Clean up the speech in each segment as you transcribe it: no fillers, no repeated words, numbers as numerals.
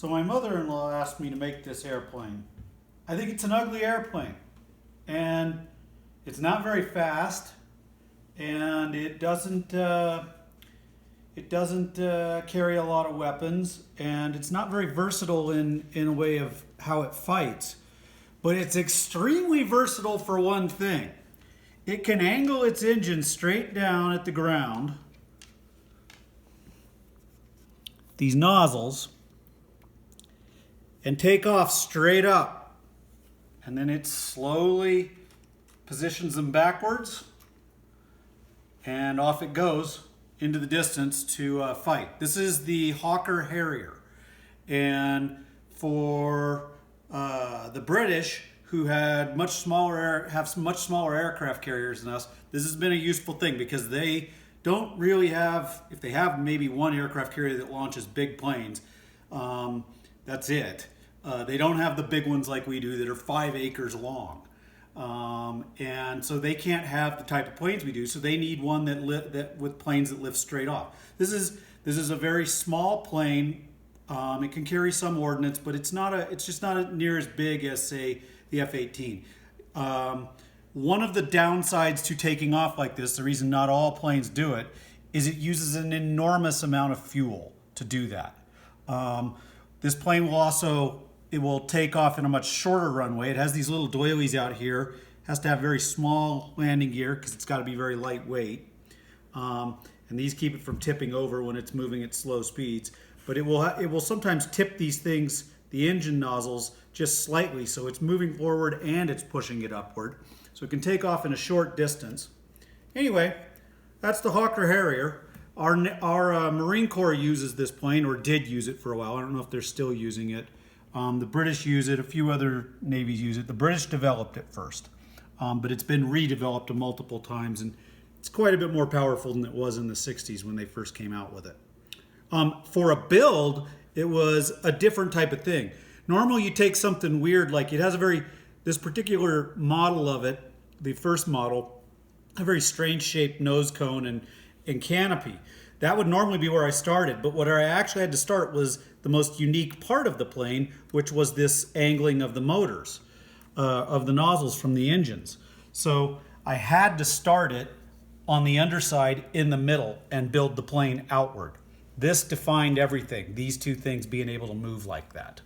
So my mother-in-law asked me to make this airplane. I think it's an ugly airplane, and it's not very fast, and it doesn't carry a lot of weapons, and it's not very versatile in a way of how it fights. But it's extremely versatile for one thing. It can angle its engine straight down at the ground. These nozzles, and take off straight up, and then it slowly positions them backwards, and off it goes into the distance to fight. This is the Harrier, and for the British, who had much smaller aircraft carriers than us, this has been a useful thing because they don't really have, if they have maybe one aircraft carrier that launches big planes, that's it. They don't have the big ones like we do that are 5 acres long. And so they can't have the type of planes we do, so they need one that with planes that lift straight off. This is a very small plane. It can carry some ordnance, but it's just not near as big as, say, the F-18. One of the downsides to taking off like this, the reason not all planes do it, is it uses an enormous amount of fuel to do that. This plane will take off in a much shorter runway. It has these little doilies out here. It has to have very small landing gear because it's got to be very lightweight. And these keep it from tipping over when it's moving at slow speeds. But it will sometimes tip these things, the engine nozzles, just slightly, so it's moving forward and it's pushing it upward. So it can take off in a short distance. Anyway, that's the Harrier. Our Marine Corps uses this plane, or did use it for a while. I don't know if they're still using it. The British use it. A few other navies use it. The British developed it first, but it's been redeveloped multiple times, and it's quite a bit more powerful than it was in the 60s when they first came out with it. For a build, it was a different type of thing. Normally you take something weird, like it has this particular model of it, the first model, a very strange shaped nose cone and canopy. That would normally be where I started, but what I actually had to start was the most unique part of the plane, which was this angling of the motors, of the nozzles from the engines. So I had to start it on the underside in the middle and build the plane outward. This defined everything, these two things being able to move like that.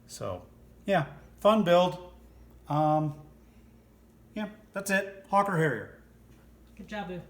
So, yeah, fun build. Yeah, that's it. Harrier. Good job, Boo.